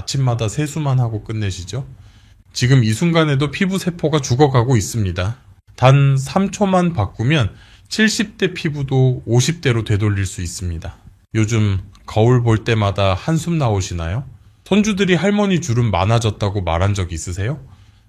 아침마다 세수만 하고 끝내시죠? 지금 이 순간에도 피부 세포가 죽어가고 있습니다. 단 3초만 바꾸면 70대 피부도 50대로 되돌릴 수 있습니다. 요즘 거울 볼 때마다 한숨 나오시나요? 손주들이 할머니 주름 많아졌다고 말한 적 있으세요?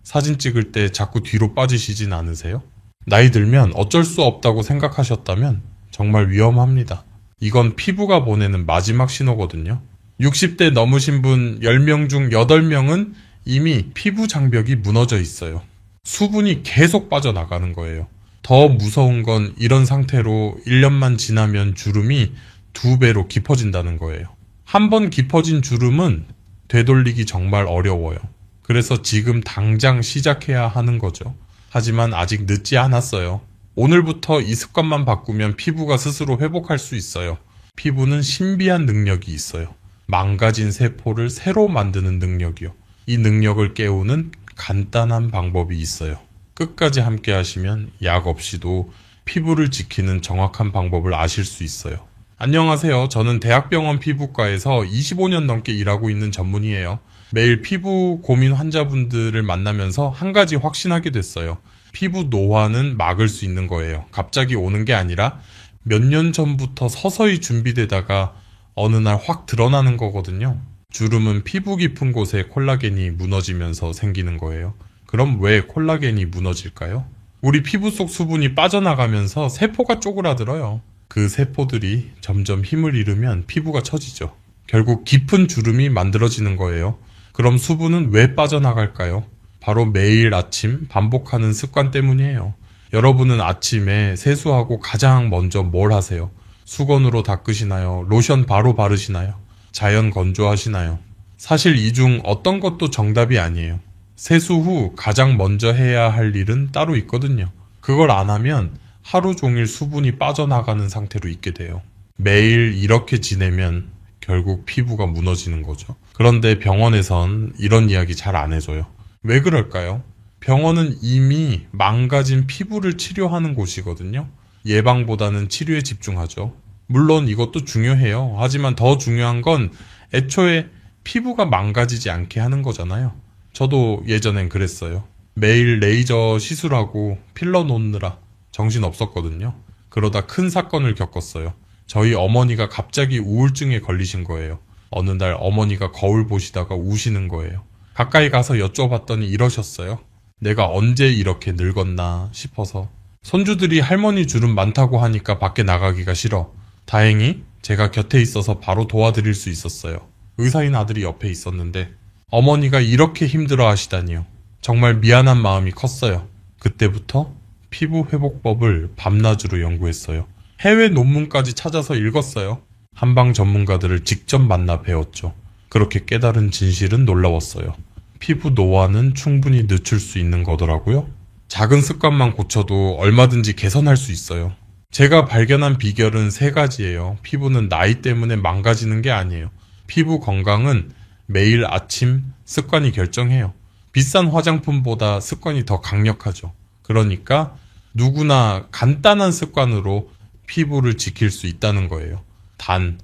사진 찍을 때 자꾸 뒤로 빠지시진 않으세요? 나이 들면 어쩔 수 없다고 생각하셨다면 정말 위험합니다. 이건 피부가 보내는 마지막 신호거든요. 60대 넘으신 분 10명 중 8명은 이미 피부 장벽이 무너져 있어요. 수분이 계속 빠져나가는 거예요. 더 무서운 건 이런 상태로 1년만 지나면 주름이 2배로 깊어진다는 거예요. 한 번 깊어진 주름은 되돌리기 정말 어려워요. 그래서 지금 당장 시작해야 하는 거죠. 하지만 아직 늦지 않았어요. 오늘부터 이 습관만 바꾸면 피부가 스스로 회복할 수 있어요. 피부는 신비한 능력이 있어요. 망가진 세포를 새로 만드는 능력이요. 이 능력을 깨우는 간단한 방법이 있어요. 끝까지 함께 하시면 약 없이도 피부를 지키는 정확한 방법을 아실 수 있어요. 안녕하세요. 저는 대학병원 피부과에서 25년 넘게 일하고 있는 전문의예요. 매일 피부 고민 환자분들을 만나면서 한 가지 확신하게 됐어요. 피부 노화는 막을 수 있는 거예요. 갑자기 오는 게 아니라 몇 년 전부터 서서히 준비되다가 어느 날 확 드러나는 거거든요. 주름은 피부 깊은 곳에 콜라겐이 무너지면서 생기는 거예요. 그럼 왜 콜라겐이 무너질까요? 우리 피부 속 수분이 빠져나가면서 세포가 쪼그라들어요. 그 세포들이 점점 힘을 잃으면 피부가 처지죠. 결국 깊은 주름이 만들어지는 거예요. 그럼 수분은 왜 빠져나갈까요? 바로 매일 아침 반복하는 습관 때문이에요. 여러분은 아침에 세수하고 가장 먼저 뭘 하세요? 수건으로 닦으시나요? 로션 바로 바르시나요? 자연 건조하시나요? 사실 이 중 어떤 것도 정답이 아니에요. 세수 후 가장 먼저 해야 할 일은 따로 있거든요. 그걸 안 하면 하루 종일 수분이 빠져나가는 상태로 있게 돼요. 매일 이렇게 지내면 결국 피부가 무너지는 거죠. 그런데 병원에선 이런 이야기 잘 안 해줘요. 왜 그럴까요? 병원은 이미 망가진 피부를 치료하는 곳이거든요. 예방보다는 치료에 집중하죠. 물론 이것도 중요해요. 하지만 더 중요한 건 애초에 피부가 망가지지 않게 하는 거잖아요. 저도 예전엔 그랬어요. 매일 레이저 시술하고 필러 놓느라 정신 없었거든요. 그러다 큰 사건을 겪었어요. 저희 어머니가 갑자기 우울증에 걸리신 거예요. 어느 날 어머니가 거울 보시다가 우시는 거예요. 가까이 가서 여쭤봤더니 이러셨어요. 내가 언제 이렇게 늙었나 싶어서. 손주들이 할머니 주름 많다고 하니까 밖에 나가기가 싫어. 다행히 제가 곁에 있어서 바로 도와드릴 수 있었어요. 의사인 아들이 옆에 있었는데 어머니가 이렇게 힘들어 하시다니요. 정말 미안한 마음이 컸어요. 그때부터 피부 회복법을 밤낮으로 연구했어요. 해외 논문까지 찾아서 읽었어요. 한방 전문가들을 직접 만나 배웠죠. 그렇게 깨달은 진실은 놀라웠어요. 피부 노화는 충분히 늦출 수 있는 거더라고요. 작은 습관만 고쳐도 얼마든지 개선할 수 있어요. 제가 발견한 비결은 3가지예요. 피부는 나이 때문에 망가지는 게 아니에요. 피부 건강은 매일 아침 습관이 결정해요. 비싼 화장품보다 습관이 더 강력하죠. 그러니까 누구나 간단한 습관으로 피부를 지킬 수 있다는 거예요. 단,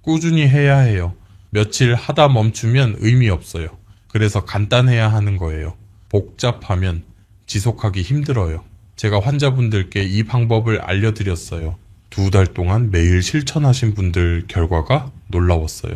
꾸준히 해야 해요. 며칠 하다 멈추면 의미 없어요. 그래서 간단해야 하는 거예요. 복잡하면 지속하기 힘들어요. 제가 환자분들께 이 방법을 알려드렸어요. 2달 동안 매일 실천하신 분들 결과가 놀라웠어요.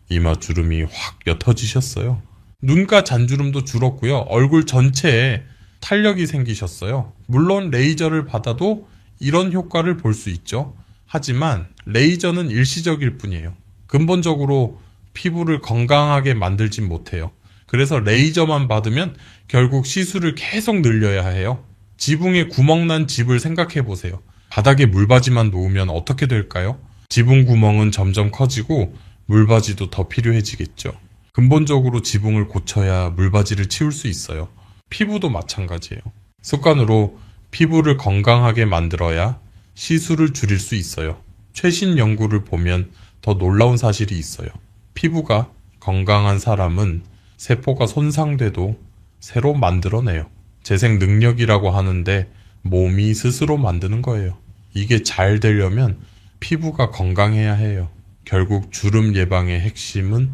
이마 주름이 확 옅어지셨어요. 눈가 잔주름도 줄었고요. 얼굴 전체에 탄력이 생기셨어요. 물론 레이저를 받아도 이런 효과를 볼 수 있죠. 하지만 레이저는 일시적일 뿐이에요. 근본적으로 피부를 건강하게 만들진 못해요. 그래서 레이저만 받으면 결국 시술을 계속 늘려야 해요. 지붕에 구멍 난 집을 생각해 보세요. 바닥에 물바지만 놓으면 어떻게 될까요? 지붕 구멍은 점점 커지고 물바지도 더 필요해지겠죠. 근본적으로 지붕을 고쳐야 물바지를 치울 수 있어요. 피부도 마찬가지예요. 습관으로 피부를 건강하게 만들어야 시술을 줄일 수 있어요. 최신 연구를 보면 더 놀라운 사실이 있어요. 피부가 건강한 사람은 세포가 손상돼도 새로 만들어내요. 재생 능력이라고 하는데 몸이 스스로 만드는 거예요. 이게 잘 되려면 피부가 건강해야 해요. 결국 주름 예방의 핵심은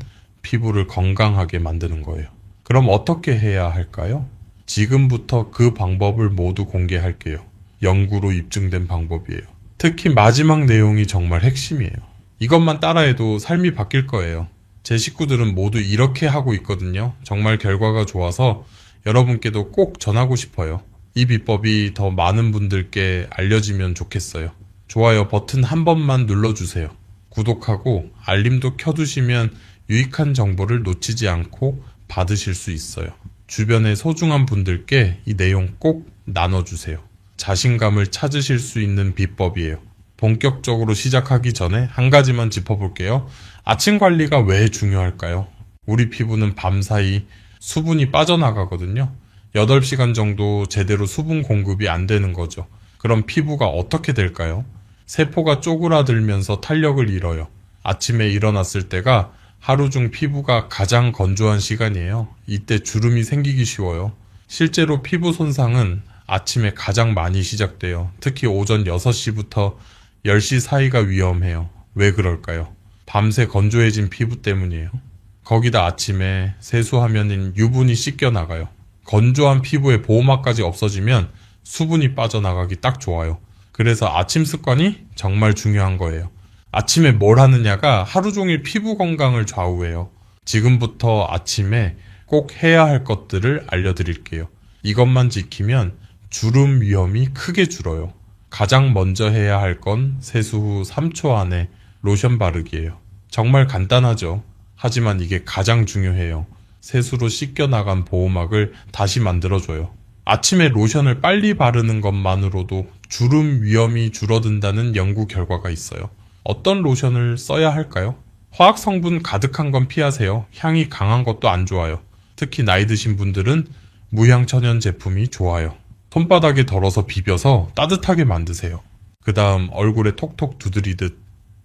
피부를 건강하게 만드는 거예요. 그럼 어떻게 해야 할까요? 지금부터 그 방법을 모두 공개할게요. 연구로 입증된 방법이에요. 특히 마지막 내용이 정말 핵심이에요. 이것만 따라해도 삶이 바뀔 거예요. 제 식구들은 모두 이렇게 하고 있거든요. 정말 결과가 좋아서 여러분께도 꼭 전하고 싶어요. 이 비법이 더 많은 분들께 알려지면 좋겠어요. 좋아요 버튼 한 번만 눌러주세요. 구독하고 알림도 켜두시면 유익한 정보를 놓치지 않고 받으실 수 있어요. 주변의 소중한 분들께 이 내용 꼭 나눠주세요. 자신감을 찾으실 수 있는 비법이에요. 본격적으로 시작하기 전에 한 가지만 짚어볼게요. 아침 관리가 왜 중요할까요? 우리 피부는 밤사이 수분이 빠져나가거든요. 8시간 정도 제대로 수분 공급이 안 되는 거죠. 그럼 피부가 어떻게 될까요? 세포가 쪼그라들면서 탄력을 잃어요. 아침에 일어났을 때가 하루 중 피부가 가장 건조한 시간이에요. 이때 주름이 생기기 쉬워요. 실제로 피부 손상은 아침에 가장 많이 시작돼요. 특히 오전 6시부터 10시 사이가 위험해요. 왜 그럴까요? 밤새 건조해진 피부 때문이에요. 거기다 아침에 세수하면 유분이 씻겨나가요. 건조한 피부에 보호막까지 없어지면 수분이 빠져나가기 딱 좋아요. 그래서 아침 습관이 정말 중요한 거예요. 아침에 뭘 하느냐가 하루 종일 피부 건강을 좌우해요. 지금부터 아침에 꼭 해야 할 것들을 알려드릴게요. 이것만 지키면 주름 위험이 크게 줄어요. 가장 먼저 해야 할 건 세수 후 3초 안에 로션 바르기예요. 정말 간단하죠. 하지만 이게 가장 중요해요. 세수로 씻겨나간 보호막을 다시 만들어줘요. 아침에 로션을 빨리 바르는 것만으로도 주름 위험이 줄어든다는 연구 결과가 있어요. 어떤 로션을 써야 할까요? 화학 성분 가득한 건 피하세요. 향이 강한 것도 안 좋아요. 특히 나이 드신 분들은 무향 천연 제품이 좋아요. 손바닥에 덜어서 비벼서 따뜻하게 만드세요. 그 다음 얼굴에 톡톡 두드리듯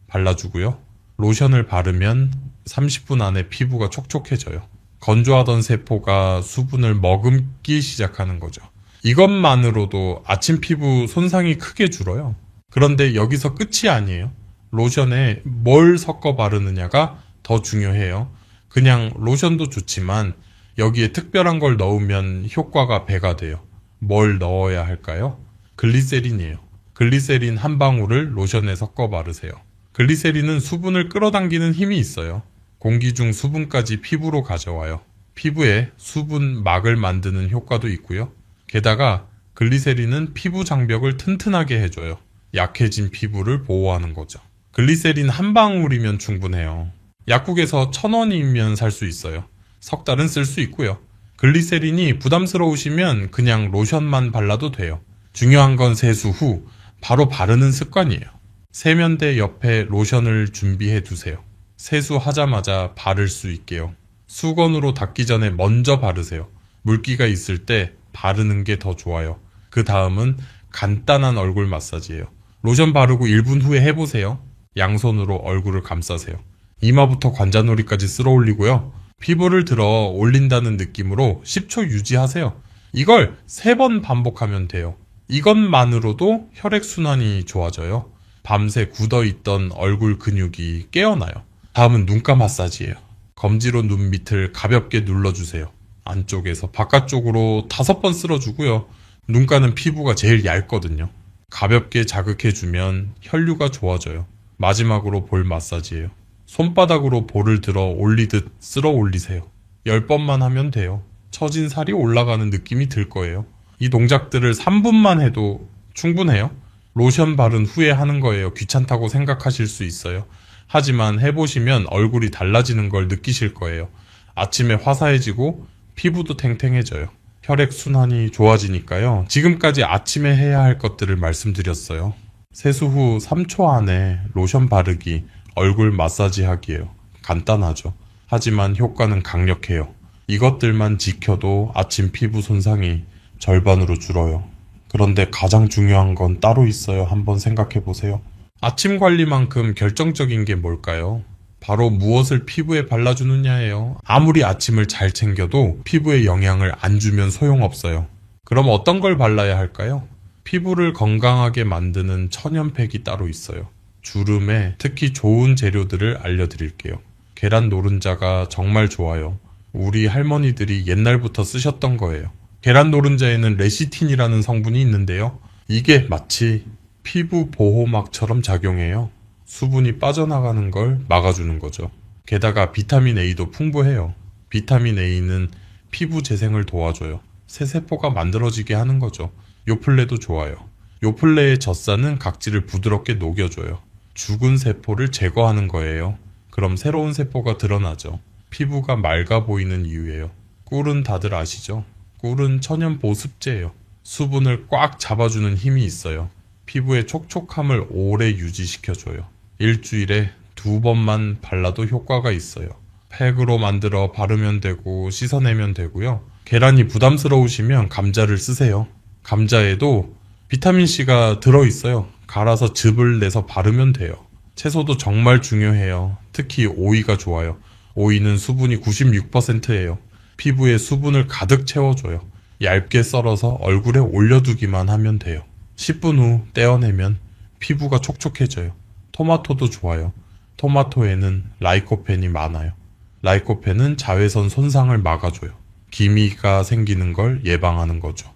발라주고요. 로션을 바르면 30분 안에 피부가 촉촉해져요. 건조하던 세포가 수분을 머금기 시작하는 거죠. 이것만으로도 아침 피부 손상이 크게 줄어요. 그런데 여기서 끝이 아니에요. 로션에 뭘 섞어 바르느냐가 더 중요해요. 그냥 로션도 좋지만 여기에 특별한 걸 넣으면 효과가 배가 돼요. 뭘 넣어야 할까요? 글리세린이에요. 글리세린 한 방울을 로션에 섞어 바르세요. 글리세린은 수분을 끌어당기는 힘이 있어요. 공기 중 수분까지 피부로 가져와요. 피부에 수분 막을 만드는 효과도 있고요. 게다가 글리세린은 피부 장벽을 튼튼하게 해줘요. 약해진 피부를 보호하는 거죠. 글리세린 한 방울이면 충분해요. 약국에서 1,000원이면 살 수 있어요. 석 달은 쓸 수 있고요. 글리세린이 부담스러우시면 그냥 로션만 발라도 돼요. 중요한 건 세수 후 바로 바르는 습관이에요. 세면대 옆에 로션을 준비해 두세요. 세수하자마자 바를 수 있게요. 수건으로 닦기 전에 먼저 바르세요. 물기가 있을 때 바르는 게 더 좋아요. 그 다음은 간단한 얼굴 마사지예요. 로션 바르고 1분 후에 해보세요. 양손으로 얼굴을 감싸세요. 이마부터 관자놀이까지 쓸어 올리고요. 피부를 들어 올린다는 느낌으로 10초 유지하세요. 이걸 3번 반복하면 돼요. 이것만으로도 혈액순환이 좋아져요. 밤새 굳어있던 얼굴 근육이 깨어나요. 다음은 눈가 마사지예요. 검지로 눈 밑을 가볍게 눌러주세요. 안쪽에서 바깥쪽으로 5번 쓸어주고요. 눈가는 피부가 제일 얇거든요. 가볍게 자극해주면 혈류가 좋아져요. 마지막으로 볼 마사지예요. 손바닥으로 볼을 들어 올리듯 쓸어 올리세요. 10번만 하면 돼요. 처진 살이 올라가는 느낌이 들 거예요. 이 동작들을 3분만 해도 충분해요. 로션 바른 후에 하는 거예요. 귀찮다고 생각하실 수 있어요. 하지만 해보시면 얼굴이 달라지는 걸 느끼실 거예요. 아침에 화사해지고 피부도 탱탱해져요. 혈액순환이 좋아지니까요. 지금까지 아침에 해야 할 것들을 말씀드렸어요. 세수 후 3초 안에 로션 바르기, 얼굴 마사지 하기예요. 간단하죠. 하지만 효과는 강력해요. 이것들만 지켜도 아침 피부 손상이 절반으로 줄어요. 그런데 가장 중요한 건 따로 있어요. 한번 생각해 보세요. 아침 관리만큼 결정적인 게 뭘까요? 바로 무엇을 피부에 발라주느냐예요. 아무리 아침을 잘 챙겨도 피부에 영향을 안 주면 소용없어요. 그럼 어떤 걸 발라야 할까요? 피부를 건강하게 만드는 천연팩이 따로 있어요. 주름에 특히 좋은 재료들을 알려드릴게요. 계란 노른자가 정말 좋아요. 우리 할머니들이 옛날부터 쓰셨던 거예요. 계란 노른자에는 레시틴이라는 성분이 있는데요. 이게 마치 피부 보호막처럼 작용해요. 수분이 빠져나가는 걸 막아주는 거죠. 게다가 비타민 A도 풍부해요. 비타민 A는 피부 재생을 도와줘요. 새 세포가 만들어지게 하는 거죠. 요플레도 좋아요. 요플레의 젖산은 각질을 부드럽게 녹여줘요. 죽은 세포를 제거하는 거예요. 그럼 새로운 세포가 드러나죠. 피부가 맑아 보이는 이유예요. 꿀은 다들 아시죠? 꿀은 천연 보습제예요. 수분을 꽉 잡아주는 힘이 있어요. 피부의 촉촉함을 오래 유지시켜줘요. 일주일에 2번만 발라도 효과가 있어요. 팩으로 만들어 바르면 되고 씻어내면 되고요. 계란이 부담스러우시면 감자를 쓰세요. 감자에도 비타민C가 들어있어요. 갈아서 즙을 내서 바르면 돼요. 채소도 정말 중요해요. 특히 오이가 좋아요. 오이는 수분이 96%예요. 피부에 수분을 가득 채워줘요. 얇게 썰어서 얼굴에 올려두기만 하면 돼요. 10분 후 떼어내면 피부가 촉촉해져요. 토마토도 좋아요. 토마토에는 라이코펜이 많아요. 라이코펜은 자외선 손상을 막아줘요. 기미가 생기는 걸 예방하는 거죠.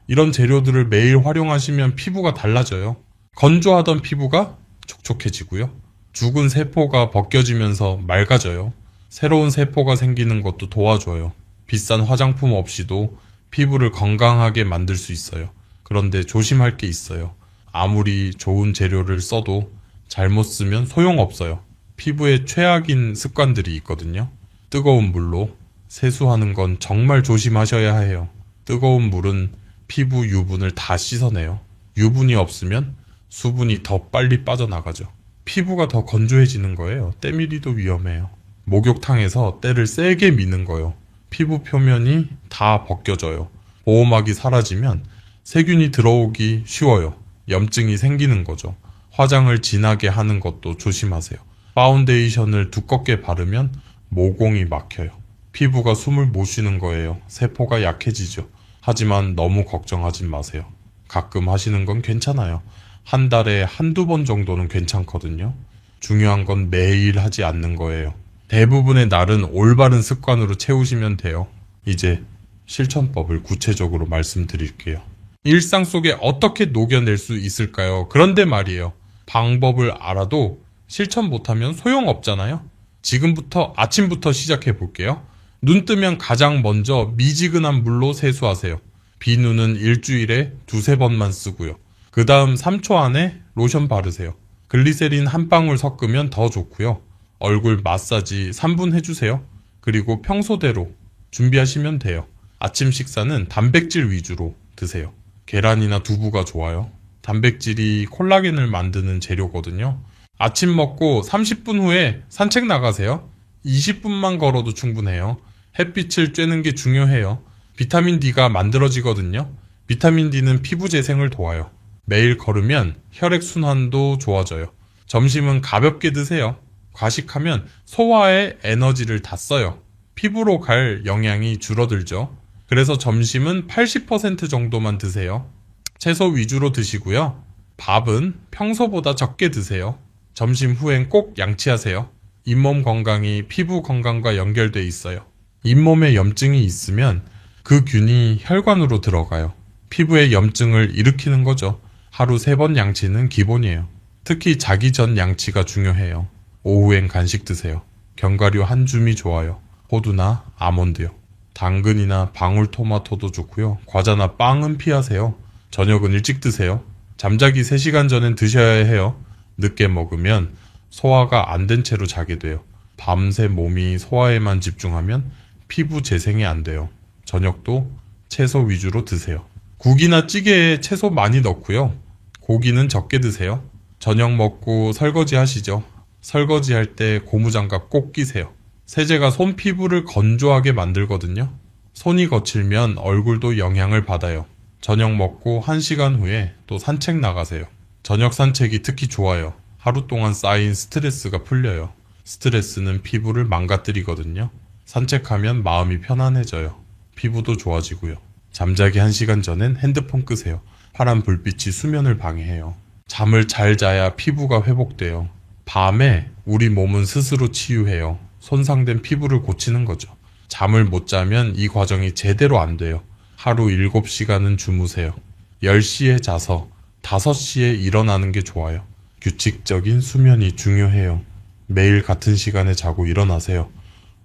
이런 재료들을 매일 활용하시면 피부가 달라져요. 건조하던 피부가 촉촉해지고요. 죽은 세포가 벗겨지면서 맑아져요. 새로운 세포가 생기는 것도 도와줘요. 비싼 화장품 없이도 피부를 건강하게 만들 수 있어요. 그런데 조심할 게 있어요. 아무리 좋은 재료를 써도 잘못 쓰면 소용없어요. 피부에 최악인 습관들이 있거든요. 뜨거운 물로 세수하는 건 정말 조심하셔야 해요. 뜨거운 물은 피부 유분을 다 씻어내요. 유분이 없으면 수분이 더 빨리 빠져나가죠. 피부가 더 건조해지는 거예요. 때밀이도 위험해요. 목욕탕에서 때를 세게 미는 거예요. 피부 표면이 다 벗겨져요. 보호막이 사라지면 세균이 들어오기 쉬워요. 염증이 생기는 거죠. 화장을 진하게 하는 것도 조심하세요. 파운데이션을 두껍게 바르면 모공이 막혀요. 피부가 숨을 못 쉬는 거예요. 세포가 약해지죠. 하지만 너무 걱정하지 마세요. 가끔 하시는 건 괜찮아요. 한 달에 한두 번 정도는 괜찮거든요. 중요한 건 매일 하지 않는 거예요. 대부분의 날은 올바른 습관으로 채우시면 돼요. 이제 실천법을 구체적으로 말씀드릴게요. 일상 속에 어떻게 녹여낼 수 있을까요? 그런데 말이에요. 방법을 알아도 실천 못하면 소용없잖아요. 지금부터 아침부터 시작해 볼게요. 눈 뜨면 가장 먼저 미지근한 물로 세수하세요. 비누는 일주일에 2-3번만 쓰고요. 그 다음 3초 안에 로션 바르세요. 글리세린 한 방울 섞으면 더 좋고요. 얼굴 마사지 3분 해주세요. 그리고 평소대로 준비하시면 돼요. 아침 식사는 단백질 위주로 드세요. 계란이나 두부가 좋아요. 단백질이 콜라겐을 만드는 재료거든요. 아침 먹고 30분 후에 산책 나가세요. 20분만 걸어도 충분해요. 햇빛을 쬐는 게 중요해요. 비타민 D가 만들어지거든요. 비타민 D는 피부 재생을 도와요. 매일 걸으면 혈액순환도 좋아져요. 점심은 가볍게 드세요. 과식하면 소화에 에너지를 다 써요. 피부로 갈 영양이 줄어들죠. 그래서 점심은 80% 정도만 드세요. 채소 위주로 드시고요. 밥은 평소보다 적게 드세요. 점심 후엔 꼭 양치하세요. 잇몸 건강이 피부 건강과 연결돼 있어요. 잇몸에 염증이 있으면 그 균이 혈관으로 들어가요. 피부에 염증을 일으키는 거죠. 하루 3번 양치는 기본이에요. 특히 자기 전 양치가 중요해요. 오후엔 간식 드세요. 견과류 한 줌이 좋아요. 호두나 아몬드요. 당근이나 방울토마토도 좋고요. 과자나 빵은 피하세요. 저녁은 일찍 드세요. 잠자기 3시간 전엔 드셔야 해요. 늦게 먹으면 소화가 안 된 채로 자게 돼요. 밤새 몸이 소화에만 집중하면 피부 재생이 안 돼요. 저녁도 채소 위주로 드세요. 국이나 찌개에 채소 많이 넣고요. 고기는 적게 드세요. 저녁 먹고 설거지 하시죠. 설거지할 때 고무장갑 꼭 끼세요. 세제가 손 피부를 건조하게 만들거든요. 손이 거칠면 얼굴도 영향을 받아요. 저녁 먹고 1시간 후에 또 산책 나가세요. 저녁 산책이 특히 좋아요. 하루 동안 쌓인 스트레스가 풀려요. 스트레스는 피부를 망가뜨리거든요. 산책하면 마음이 편안해져요. 피부도 좋아지고요. 잠자기 1시간 전엔 핸드폰 끄세요. 파란 불빛이 수면을 방해해요. 잠을 잘 자야 피부가 회복돼요. 밤에 우리 몸은 스스로 치유해요. 손상된 피부를 고치는 거죠. 잠을 못 자면 이 과정이 제대로 안 돼요. 하루 7시간은 주무세요. 10시에 자서 5시에 일어나는 게 좋아요. 규칙적인 수면이 중요해요. 매일 같은 시간에 자고 일어나세요.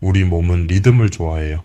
우리 몸은 리듬을 좋아해요.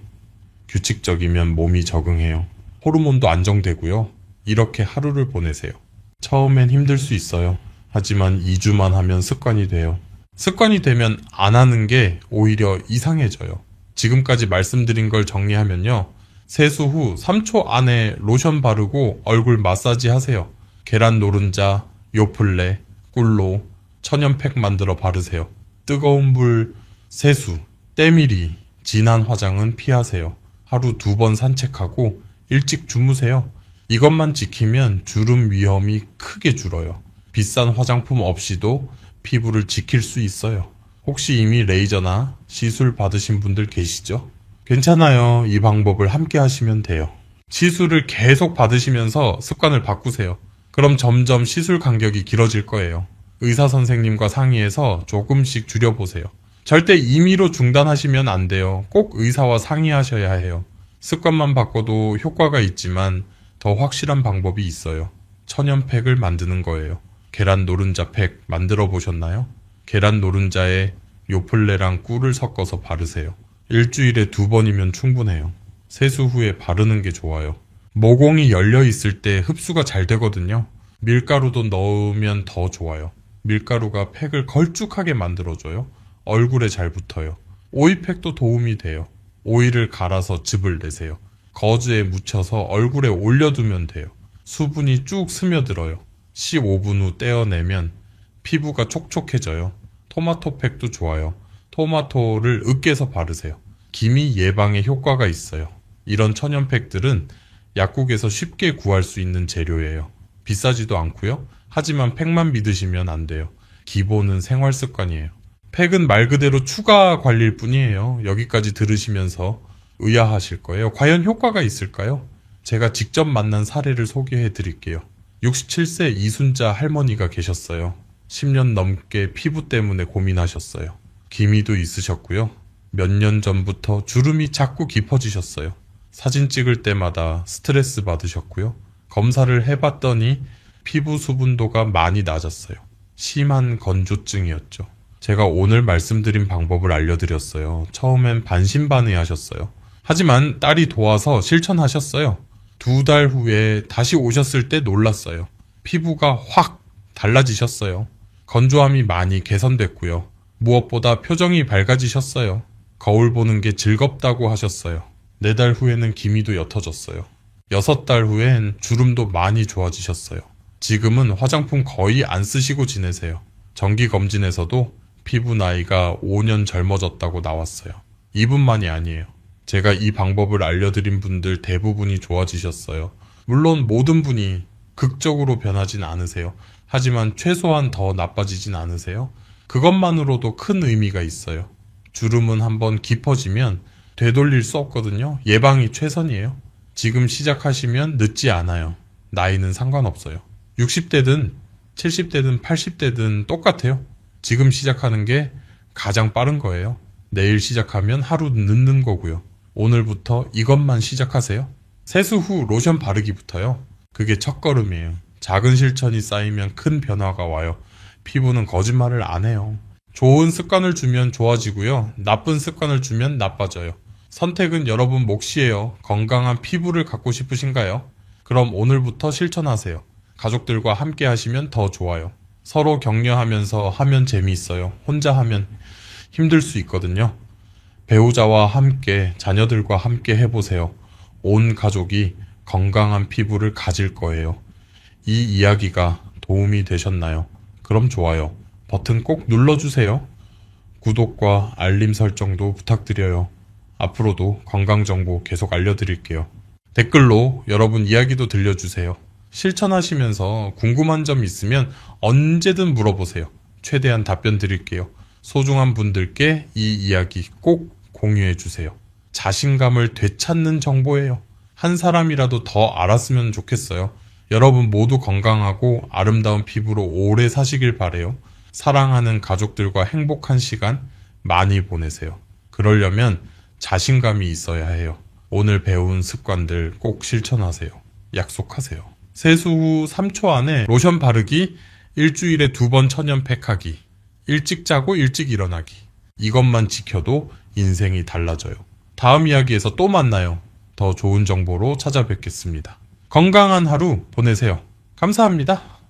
규칙적이면 몸이 적응해요. 호르몬도 안정되고요. 이렇게 하루를 보내세요. 처음엔 힘들 수 있어요. 하지만 2주만 하면 습관이 돼요. 습관이 되면 안 하는 게 오히려 이상해져요. 지금까지 말씀드린 걸 정리하면요. 세수 후 3초 안에 로션 바르고 얼굴 마사지 하세요. 계란 노른자, 요플레, 꿀로, 천연팩 만들어 바르세요. 뜨거운 물, 세수, 때밀이, 진한 화장은 피하세요. 하루 2번 산책하고 일찍 주무세요. 이것만 지키면 주름 위험이 크게 줄어요. 비싼 화장품 없이도 피부를 지킬 수 있어요. 혹시 이미 레이저나 시술 받으신 분들 계시죠? 괜찮아요. 이 방법을 함께 하시면 돼요. 시술을 계속 받으시면서 습관을 바꾸세요. 그럼 점점 시술 간격이 길어질 거예요. 의사 선생님과 상의해서 조금씩 줄여보세요. 절대 임의로 중단하시면 안 돼요. 꼭 의사와 상의하셔야 해요. 습관만 바꿔도 효과가 있지만 더 확실한 방법이 있어요. 천연팩을 만드는 거예요. 계란 노른자 팩 만들어 보셨나요? 계란 노른자에 요플레랑 꿀을 섞어서 바르세요. 일주일에 2번이면 충분해요. 세수 후에 바르는 게 좋아요. 모공이 열려 있을 때 흡수가 잘 되거든요. 밀가루도 넣으면 더 좋아요. 밀가루가 팩을 걸쭉하게 만들어줘요. 얼굴에 잘 붙어요. 오이팩도 도움이 돼요. 오이를 갈아서 즙을 내세요. 거즈에 묻혀서 얼굴에 올려두면 돼요. 수분이 쭉 스며들어요. 15분 후 떼어내면 피부가 촉촉해져요. 토마토팩도 좋아요. 토마토를 으깨서 바르세요. 기미 예방에 효과가 있어요. 이런 천연팩들은 약국에서 쉽게 구할 수 있는 재료예요. 비싸지도 않고요. 하지만 팩만 믿으시면 안 돼요. 기본은 생활 습관이에요. 팩은 말 그대로 추가 관리일 뿐이에요. 여기까지 들으시면서 의아하실 거예요. 과연 효과가 있을까요? 제가 직접 만난 사례를 소개해 드릴게요. 67세 이순자 할머니가 계셨어요. 10년 넘게 피부 때문에 고민하셨어요. 기미도 있으셨고요. 몇 년 전부터 주름이 자꾸 깊어지셨어요. 사진 찍을 때마다 스트레스 받으셨고요. 검사를 해봤더니 피부 수분도가 많이 낮았어요. 심한 건조증이었죠. 제가 오늘 말씀드린 방법을 알려드렸어요. 처음엔 반신반의 하셨어요. 하지만 딸이 도와서 실천하셨어요. 2달 후에 다시 오셨을 때 놀랐어요. 피부가 확 달라지셨어요. 건조함이 많이 개선됐고요. 무엇보다 표정이 밝아지셨어요. 거울 보는 게 즐겁다고 하셨어요. 4달 후에는 기미도 옅어졌어요. 6달 후엔 주름도 많이 좋아지셨어요. 지금은 화장품 거의 안 쓰시고 지내세요. 정기검진에서도 피부 나이가 5년 젊어졌다고 나왔어요. 이분만이 아니에요. 제가 이 방법을 알려드린 분들 대부분이 좋아지셨어요. 물론 모든 분이 극적으로 변하진 않으세요. 하지만 최소한 더 나빠지진 않으세요. 그것만으로도 큰 의미가 있어요. 주름은 한번 깊어지면 되돌릴 수 없거든요. 예방이 최선이에요. 지금 시작하시면 늦지 않아요. 나이는 상관없어요. 60대든 70대든 80대든 똑같아요. 지금 시작하는 게 가장 빠른 거예요. 내일 시작하면 하루 늦는 거고요. 오늘부터 이것만 시작하세요. 세수 후 로션 바르기부터요. 그게 첫걸음이에요. 작은 실천이 쌓이면 큰 변화가 와요. 피부는 거짓말을 안 해요. 좋은 습관을 주면 좋아지고요. 나쁜 습관을 주면 나빠져요. 선택은 여러분 몫이에요. 건강한 피부를 갖고 싶으신가요? 그럼 오늘부터 실천하세요. 가족들과 함께 하시면 더 좋아요. 서로 격려하면서 하면 재미있어요. 혼자 하면 힘들 수 있거든요. 배우자와 함께, 자녀들과 함께 해보세요. 온 가족이 건강한 피부를 가질 거예요. 이 이야기가 도움이 되셨나요? 그럼 좋아요. 버튼 꼭 눌러주세요. 구독과 알림 설정도 부탁드려요. 앞으로도 건강정보 계속 알려드릴게요. 댓글로 여러분 이야기도 들려주세요. 실천하시면서 궁금한 점 있으면 언제든 물어보세요. 최대한 답변 드릴게요. 소중한 분들께 이 이야기 꼭 공유해주세요. 자신감을 되찾는 정보예요. 한 사람이라도 더 알았으면 좋겠어요. 여러분 모두 건강하고 아름다운 피부로 오래 사시길 바래요. 사랑하는 가족들과 행복한 시간 많이 보내세요. 그러려면 자신감이 있어야 해요. 오늘 배운 습관들 꼭 실천하세요. 약속하세요. 세수 후 3초 안에 로션 바르기, 일주일에 2번 천연팩하기, 일찍 자고 일찍 일어나기. 이것만 지켜도 인생이 달라져요. 다음 이야기에서 또 만나요. 더 좋은 정보로 찾아뵙겠습니다. 건강한 하루 보내세요. 감사합니다.